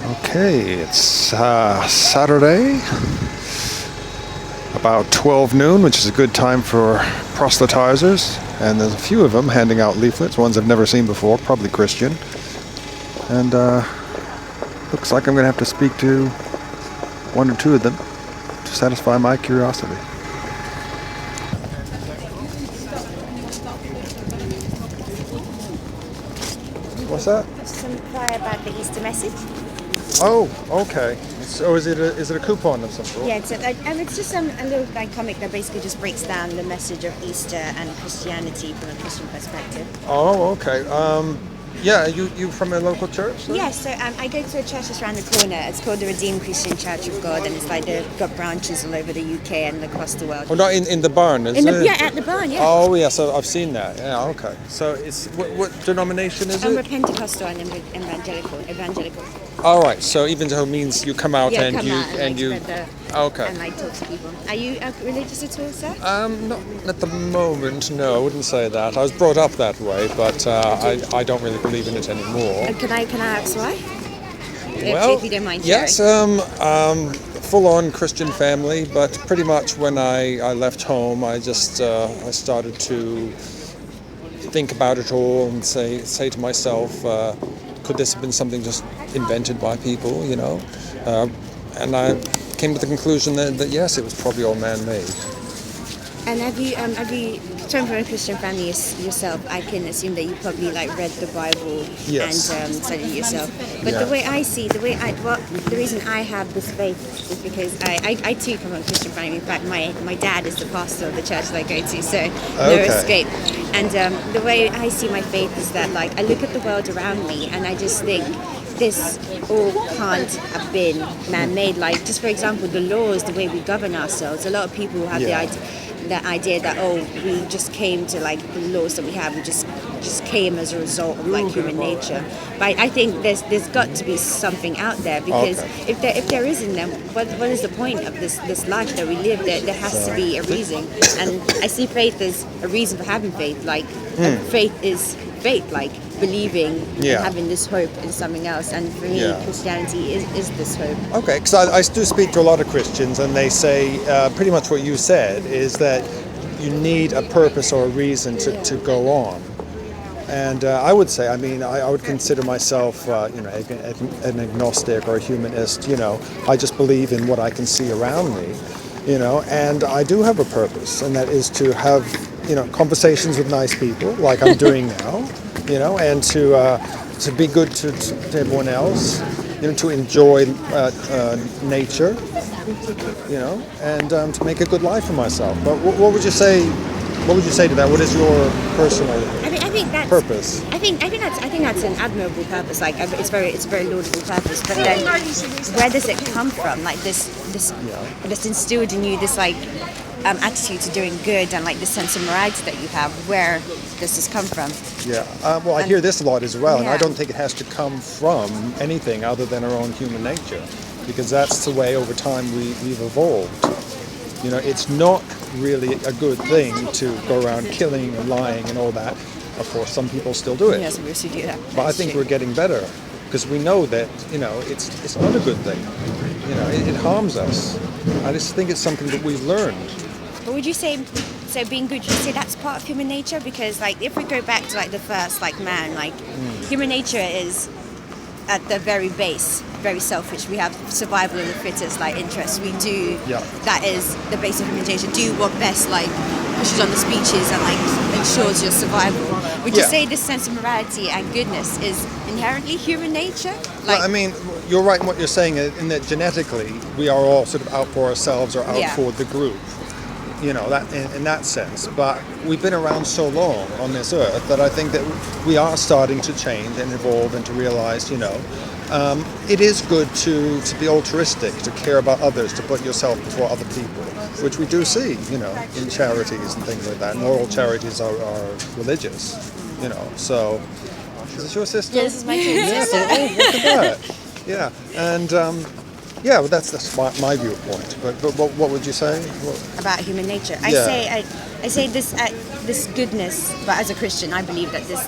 Okay, it's Saturday, about 12 noon, which is a good time for proselytizers. And there's a few of them handing out leaflets, ones I've never seen before, probably Christian. And looks like I'm going to have to speak to one or two of them to satisfy my curiosity. What's that? Some inquire about the Easter message. Oh, okay. So is it a coupon of some sort? Yeah, it's just a little comic that basically just breaks down the message of Easter and Christianity from a Christian perspective. Oh, okay. Yeah, you from a local church? Then? Yeah, so I go to a church that's around the corner. It's called the Redeemed Christian Church of God, and it's like they've got branches all over the UK and across the world. Oh, not in the barn, is it? Yeah, at the barn, yeah. Oh, yeah, so I've seen that. Yeah, okay. So it's what denomination is We're it? Pentecostal and evangelical. All right. So evangelical means you come out Yeah, and come you out and you. Okay. And talk to people. Are you religious at all, sir? Not at the moment. No, I wouldn't say that. I was brought up that way, but I don't really believe in it anymore. Can I ask why? Well, if you don't mind sharing. yes, full-on Christian family, but pretty much when I left home, I just I started to think about it all and say to myself, could this have been something just invented by people, you know? And I came to the conclusion that yes, it was probably all man-made. And have you come from a Christian family yourself? I can assume that you probably read the Bible Yes. and studied it yourself. But Yeah. the reason I have this faith is because I too come from a Christian family. In fact, my dad is the pastor of the church that I go to, so no Okay. escape. And the way I see my faith is that I look at the world around me and I just think, this all can't have been man-made. Just for example, the laws, the way we govern ourselves. A lot of people have the idea that we just came to the laws that we have. We just came as a result of human nature. But I think there's got to be something out there, because if there isn't, then what is the point of this life that we live? There has to be a reason, and I see faith as a reason for having faith. Faith is faith, believing and having this hope in something else. And for me, Christianity is this hope. Okay, because I do speak to a lot of Christians, and they say pretty much what you said, is that you need a purpose or a reason to go on. And I would say, I would consider myself, an agnostic or a humanist. I just believe in what I can see around me, and I do have a purpose, and that is to have, conversations with nice people, like I'm doing now, and to be good to everyone else, to enjoy nature, and to make a good life for myself. But what would you say? What would you say to that? What is your personal purpose? I think that's an admirable purpose. It's a very laudable purpose. But then, where does it come from? This instilled in you this attitude to doing good and this sense of morality that you have. Where does this come from? Yeah. Well, I hear this a lot as well, and I Yeah. don't think it has to come from anything other than our own human nature, because that's the way over time we've evolved. It's not really a good thing to go around killing and lying and all that. Of course, some people still do it. Yes, we still do that. But I think we're getting better, because we know that, it's not a good thing. It harms us. I just think it's something that we've learned. But would you say, so being good, you say that's part of human nature? Because if we go back to the first man, human nature is at the very base, very selfish. We have survival of the fittest interests. We do, that is the base of human nature. Do what best pushes on the speeches and ensures your survival. Would you say this sense of morality and goodness is inherently human nature? Well, you're right in what you're saying, in that genetically we are all sort of out for ourselves or out for the group. That in that sense. But we've been around so long on this earth that I think that we are starting to change and evolve and to realize, it is good to be altruistic, to care about others, to put yourself before other people, which we do see, in charities and things like that. Not all charities are religious, So, is this your sister? Yeah, this is my sister. Oh, look at that. Yeah, and yeah, well, that's my viewpoint. But what would you say? About human nature. Yeah. I say this this goodness, but as a Christian, I believe that this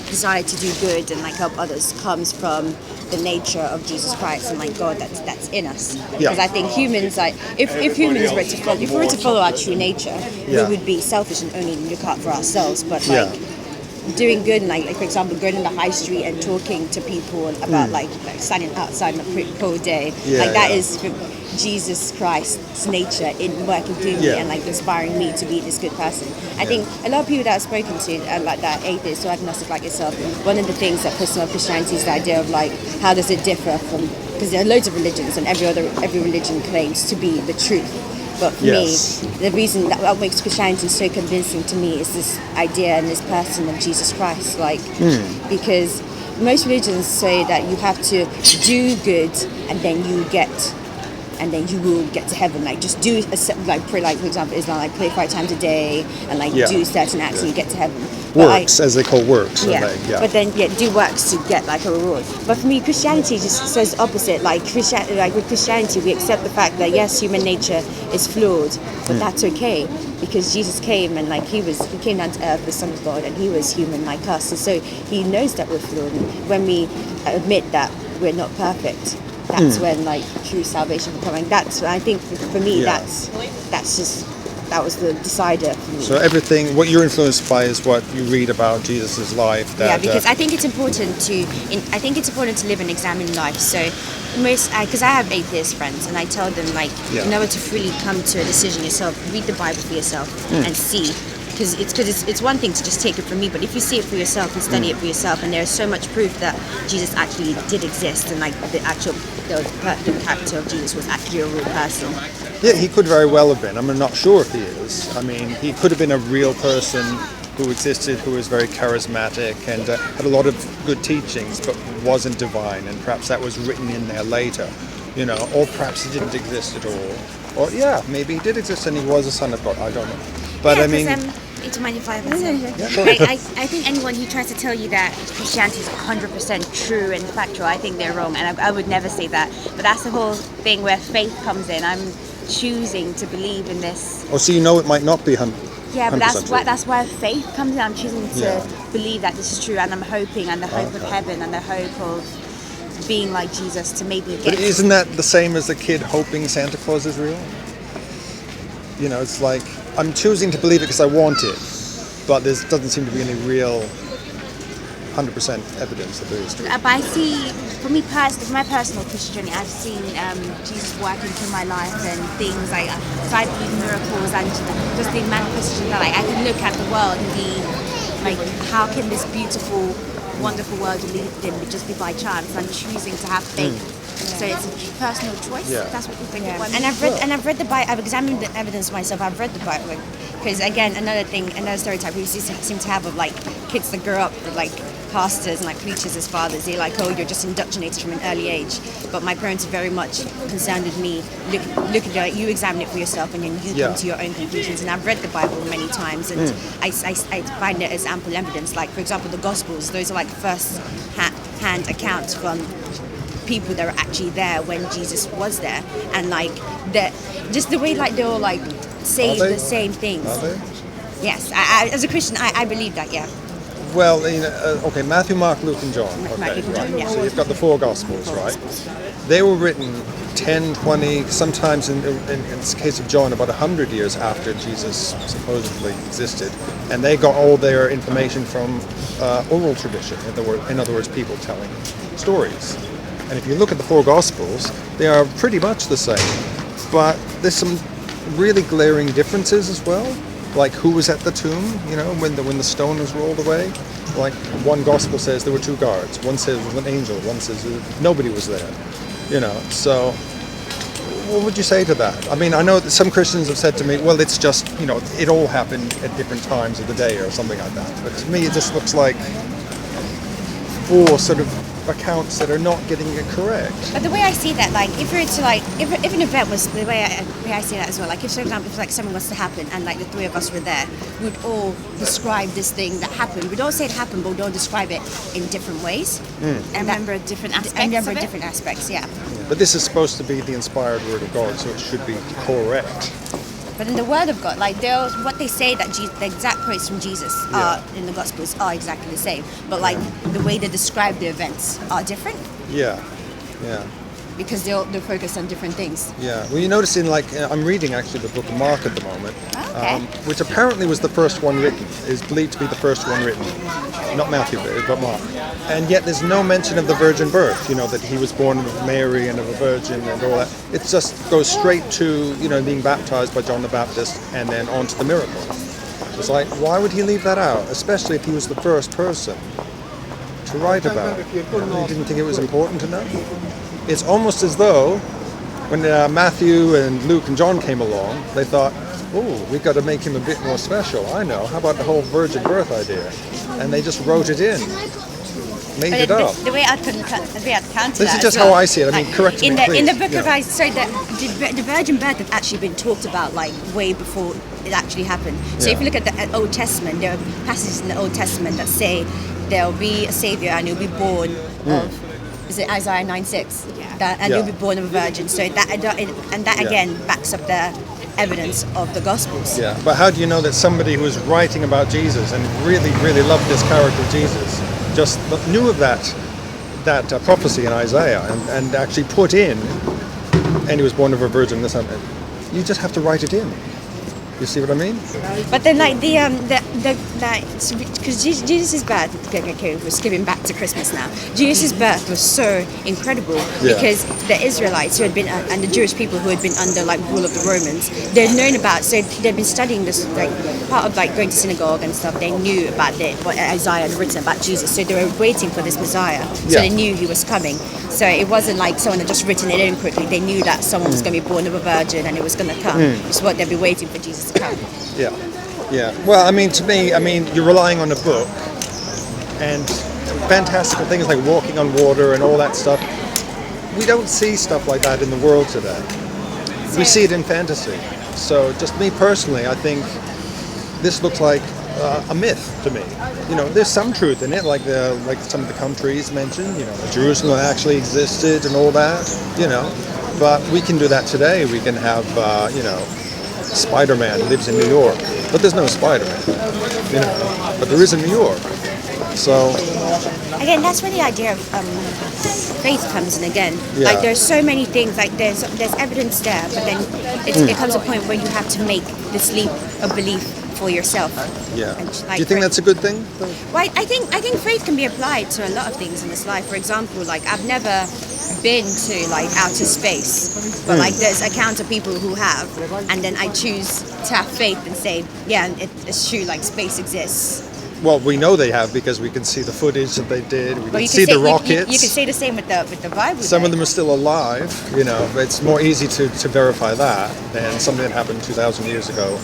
desire to do good and like help others comes from the nature of Jesus Christ and like God that's in us. Because I think humans, like if humans were to follow, if we were to follow our true nature, we would be selfish and only look out for ourselves. But like doing good, and like for example, going in the high street and talking to people about like standing outside on a pretty cold day, like that is Jesus Christ's nature in working through me and like inspiring me to be this good person. I think a lot of people that I've spoken to, like that atheists or agnostic like yourself, one of the things that puts on Christianity is the idea of like how does it differ from, because there are loads of religions and every religion claims to be the truth. But for me, the reason that what makes Christianity so convincing to me is this idea and this person of Jesus Christ. Like, because most religions say that you have to do good and then you will get to heaven. Like, just do pray. Like for example, Islam, like pray 5 times a day and like do certain acts and you get to heaven. Works, as they call works. But then do works to get like a reward. But for me, Christianity just says the opposite. Like with Christianity, we accept the fact that yes, human nature is flawed, but that's okay because Jesus came and like he came down to earth, the Son of God, and he was human like us. And so he knows that we're flawed. And when we admit that we're not perfect, that's when like true salvation will come. And that's, I think for me, that was the decider for me. So everything, what you're influenced by is what you read about Jesus' life. Because I think it's important to live an examined life. So because I have atheist friends and I tell them like in order to freely come to a decision yourself, read the Bible for yourself and see. Because it's one thing to just take it from me, but if you see it for yourself and study it for yourself, and there's so much proof that Jesus actually did exist, and like the character of Jesus was actually a real person. Yeah, he could very well have been. I'm not sure if he is. I mean, he could have been a real person who existed, who was very charismatic and had a lot of good teachings, but wasn't divine, and perhaps that was written in there later, or perhaps he didn't exist at all. Or maybe he did exist and he was a son of God. I don't know. But I mean, it's mind if I I think anyone who tries to tell you that Christianity is 100% true and factual, I think they're wrong, and I would never say that. But that's the whole thing where faith comes in. I'm choosing to believe in this. Oh, so it might not be 100%. Yeah, but that's where faith comes in. I'm choosing to believe that this is true, and I'm hoping, and the hope of heaven, and the hope of being like Jesus to maybe get. But isn't that the same as the kid hoping Santa Claus is real? It's like, I'm choosing to believe it because I want it, but there doesn't seem to be any real 100% evidence that there is true. But I see, for my personal Christian journey, I've seen Jesus working through my life and things like, so I believe in miracles and just the manifestation that I can look at the world and be like, how can this beautiful, wonderful world we live in just be by chance? I'm choosing to have faith. So it's a personal choice. That's what we think. And I've read the Bible. I've examined the evidence myself. I've read the Bible because again, another stereotype we seem to have of like kids that grow up with like pastors and like preachers as fathers. They're like, oh, you're just indoctrinated from an early age. But my parents are very much concerned with me. Look at it. You examine it for yourself, and then you come to your own conclusions. And I've read the Bible many times, and I find it as ample evidence. Like for example, the Gospels. Those are like first-hand accounts from people that were actually there when Jesus was there, and like just the way like they all like say the same things. Are they? Yes, I, as a Christian, I believe that. Yeah. Well, okay, Matthew, Mark, Luke, and John. Okay, right. So you've got the 4 Gospels, right? They were written 10, 20, sometimes in the case of John, about 100 years after Jesus supposedly existed, and they got all their information from oral tradition. In other words, people telling stories. And if you look at the 4 Gospels, they are pretty much the same, but there's some really glaring differences as well. Like who was at the tomb, when the stone was rolled away. Like one Gospel says there were 2 guards, one says it was an angel, one says nobody was there. So what would you say to that? I mean, I know that some Christians have said to me, well, it's just, it all happened at different times of the day or something like that. But to me, it just looks like 4 sort of accounts that are not getting it correct. But the way I see that, like, if an event was the way I see that as well, like if, for example, if like something was to happen and like the 3 of us were there, we'd all describe this thing that happened. We'd all say it happened, but we'd all describe it in different ways. And remember different aspects. Yeah. But this is supposed to be the inspired word of God, so it should be correct. But in the Word of God, like what they say that the exact quotes from Jesus are in the Gospels are exactly the same. But like the way they describe the events are different. Yeah, yeah. Because they're focused on different things. Yeah, well, you notice I'm reading actually the book of Mark at the moment, which apparently was the first one written, is believed to be the first one written. Not Matthew, but Mark. And yet there's no mention of the virgin birth, that he was born of Mary and of a virgin and all that. It just goes straight to, being baptized by John the Baptist and then on to the miracle. It's like, why would he leave that out, especially if he was the first person to write about it? He didn't think it was important to know. It's almost as though when Matthew and Luke and John came along, they thought, we've got to make him a bit more special. I know. How about the whole virgin birth idea? And they just wrote it in, made it up. The way I'd counter that. This is just how I see it. I mean, correct me, please. In the book of Isaiah, the virgin birth had actually been talked about like way before it actually happened. So if you look at the Old Testament, there are passages in the Old Testament that say there'll be a savior and he'll be born of. Is it Isaiah 9:6? And you'll be born of a virgin. So that again backs up the evidence of the Gospels. Yeah, but how do you know that somebody who was writing about Jesus and really, really loved this character of Jesus just knew of that prophecy in Isaiah and actually put in, and he was born of a virgin? You just have to write it in. You see what I mean? But then, like because Jesus' birth, okay, we're skipping back to Christmas now. Jesus' birth was so incredible because the Israelites who had been and the Jewish people who had been under like rule of the Romans, they'd known about. So they'd been studying this, like part of like going to synagogue and stuff. They knew about what Isaiah had written about Jesus. So they were waiting for this Messiah. So they knew he was coming. So it wasn't like someone had just written it in quickly. They knew that someone was going to be born of a virgin and it was going to come. It's what they'd be waiting for Jesus to come. Yeah. Yeah. Well, I mean, to me, you're relying on a book and fantastical things like walking on water and all that stuff. We don't see stuff like that in the world today. We see it in fantasy. So just me personally, I think this looks like a myth to me. There's some truth in it, like some of the countries mentioned. Jerusalem actually existed and all that. But we can do that today. We can have Spider-Man lives in New York, but there's no Spider-Man. But there is in New York. So again, that's where the idea of faith comes in again. Like there's so many things. Like there's evidence there, but then it comes a point where you have to make this leap of belief for yourself. Yeah. And, do you think that's a good thing? Well, I think faith can be applied to a lot of things in this life. For example, like I've never been to like outer space, but like there's accounts of people who have, and then I choose to have faith and say, it's true, like space exists. Well, we know they have because we can see the footage that they did. We can see the rockets. You can say the same with the Bible. Some of them are still alive. It's more easy to verify that than something that happened 2,000 years ago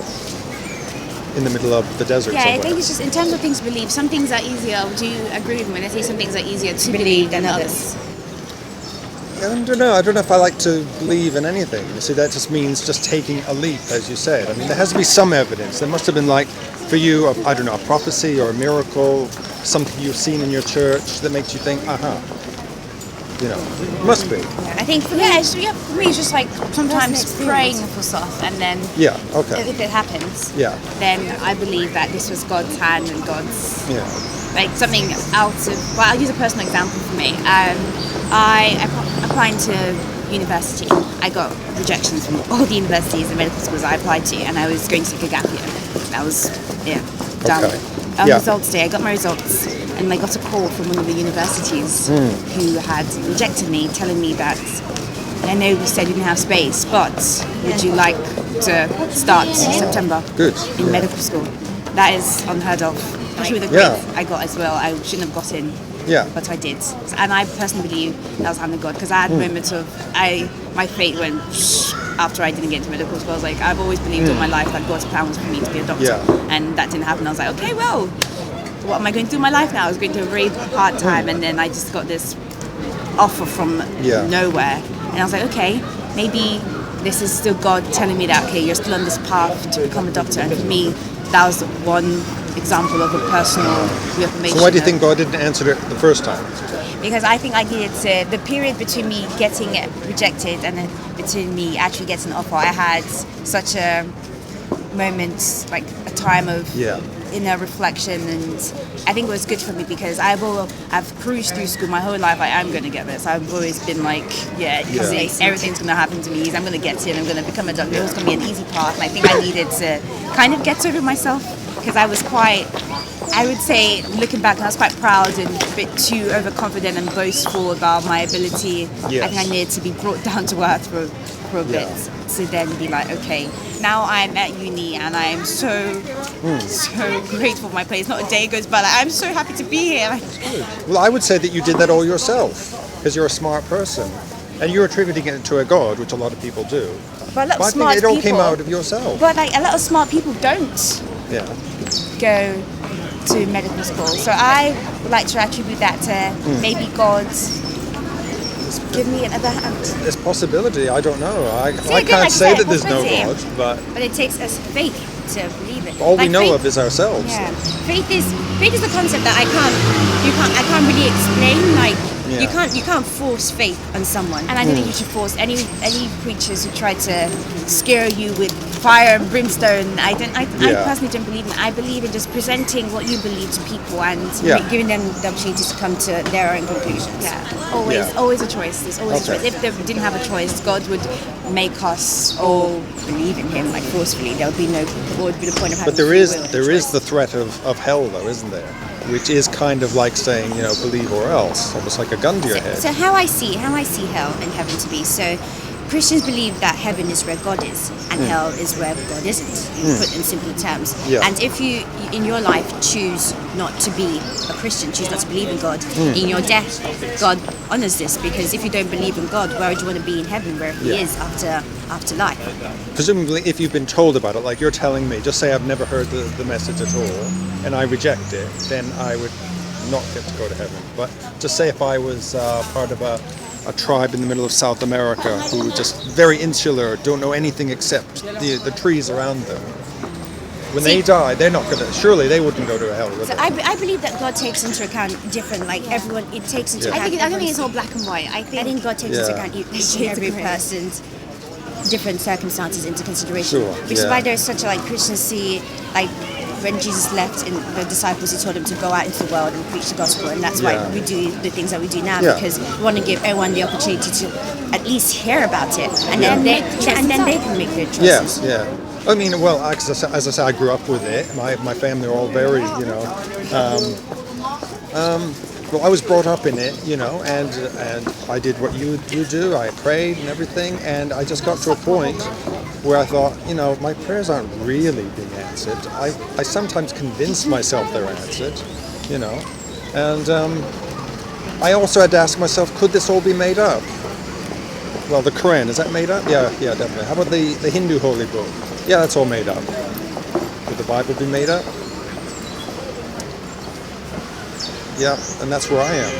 in the middle of the desert somewhere. I think it's just in terms of things to believe, some things are easier. Do you agree with me when I say some things are easier to believe than others? I don't know. I don't know if I like to believe in anything. You see, that just means just taking a leap, as you said. I mean, there has to be some evidence. There must have been, like, for you, a prophecy or a miracle, something you've seen in your church that makes you think, must be. I think for me, it's just like sometimes praying for stuff and then if it happens, then I believe that this was God's hand and God's like something out of. Well, I'll use a personal example for me. I applied to university. I got rejections from all the universities and medical schools I applied to, and I was going to take a gap year. That was done. Okay. Results day, I got my results, and I got a call from one of the universities who had rejected me, telling me that I know we said you didn't have space, but would you like to start September in medical school? That is unheard of, especially with the grades I got as well. I shouldn't have got in. But I did, and I personally believe that was hand of God, because I had moments of my fate went after I didn't get into medical school. I was like, I've always believed all my life that God's plan was for me to be a doctor, and that didn't happen. I was like, okay, well, what am I going to do in my life now? I was going to a very hard time, and then I just got this offer from nowhere, and I was like, okay, maybe this is still God telling me that, okay, you're still on this path to become a doctor. And for me, that was one example of a personal reaffirmation. So why do you think God didn't answer it the first time? Because I think I needed to, the period between me getting rejected and then between me actually getting an offer, I had such a moments, like a time of inner reflection, and I think it was good for me because I've cruised through school my whole life. Like, I'm going to get this. I've always been like, everything's going to happen to me. I'm going to get it. I'm going to become a doctor. It was going to be an easy path. And I think I needed to kind of get over myself because I was quite, I would say, looking back, I was quite proud and a bit too overconfident and boastful about my ability. I think I needed to be brought down to earth for a bit to then be like, okay, now I'm at uni and I am so grateful for my place. Not a day goes by, like, I'm so happy to be here. Well, I would say that you did that all yourself because you're a smart person and you're attributing it to a God, which a lot of people do. But a lot of I smart think it all people, came out of yourself. But like a lot of smart people don't go to medical school. So I would like to attribute that to maybe God's give me another hand. There's possibility. I don't know. I again, can't like say I said, that there's no God, But it takes us faith to believe it. all we Like know faith, of is ourselves. Yeah, faith is a concept that I can't really explain. Like you can't force faith on someone. And I don't think you should force any preachers who try to scare you with fire and brimstone. I personally don't believe in. I believe in just presenting what you believe to people and giving them the opportunity to come to their own conclusions. Always a choice. There's always a choice. If they didn't have a choice, God would make us all believe in Him like forcefully. There would be what would be the point of having But there free is will? the threat of hell, though, isn't there? Which is kind of like saying, believe or else, almost like a gun to your head. So how I see hell and heaven to be. So Christians believe that heaven is where God is and hell is where God isn't, put in simple terms. And if you, in your life, choose not to be a Christian, choose not to believe in God, in your death, God honors this, because if you don't believe in God, where would you want to be in heaven, where He is after life? Presumably, if you've been told about it, like you're telling me, just say I've never heard the message at all, and I reject it, then I would not get to go to heaven. But just say if I was part of a tribe in the middle of South America who are just very insular, don't know anything except the trees around them. When they die, they're not gonna. Surely they wouldn't go to hell, would So they? I believe that God takes into account different, like everyone. It takes into account. I don't think it's all black and white. I think God takes into account every person's different circumstances into consideration. Sure, Which is why there's such a Christians see when Jesus left in the disciples, He told them to go out into the world and preach the gospel, and that's why we do the things that we do now, because we want to give everyone the opportunity to at least hear about it, and then they can make their choices. I mean, well, as I say, I grew up with it. My family are all very, well, I was brought up in it, and I did what you do. I prayed and everything, and I just got to a point where I thought, my prayers aren't really being answered. I sometimes convince myself they're answered, and I also had to ask myself, could this all be made up? Well, the Quran, is that made up? Yeah, definitely. How about the Hindu holy book? Yeah, that's all made up. Could the Bible be made up? Yeah, and that's where I am.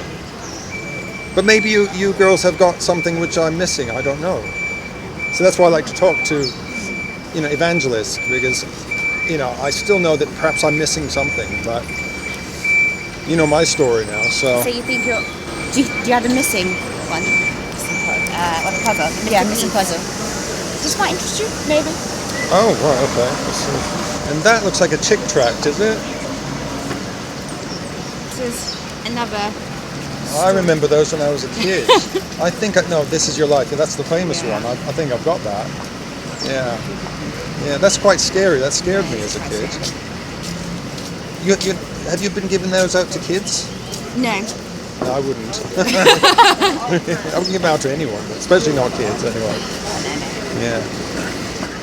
But maybe you girls have got something which I'm missing. I don't know. So that's why I like to talk to, evangelists, because, I still know that perhaps I'm missing something, but you know my story now, so. So you think do you have a missing one? What a puzzle? Missing puzzle. This might interest you, maybe. Oh, right, okay. I see. And that looks like a chick tract, is it? This is another. I remember those when I was a kid. I think, no, This Is Your Life. That's the famous one. I think I've got that. Yeah, that's quite scary. That scared me as a kid. Have you been giving those out to kids? No. No, I wouldn't. I wouldn't give them out to anyone, especially not kids, anyway. Yeah.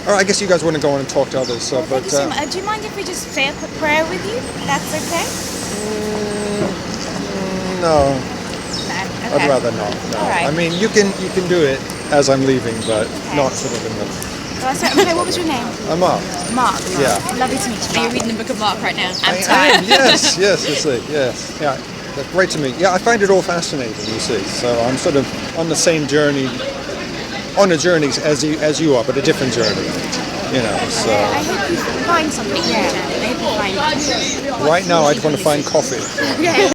All right, I guess you guys want to go on and talk to others. But do you mind if we just say a quick prayer with you? That's okay? No. Okay. I'd rather not. No. All right. I mean, you can do it as I'm leaving, but not sort of in the. Well, so, okay, what was your name? I'm up. Mark. Yeah. Lovely to meet you. Are you reading the book of Mark right now? I am. Yes, you see. Yes. Yeah. That's great to meet. Yeah, I find it all fascinating, you see. So I'm sort of on the same journey, as you are, but a different journey. So. I hope you find something. Yeah. I hope you find. Right now, I just want to find coffee. Yeah.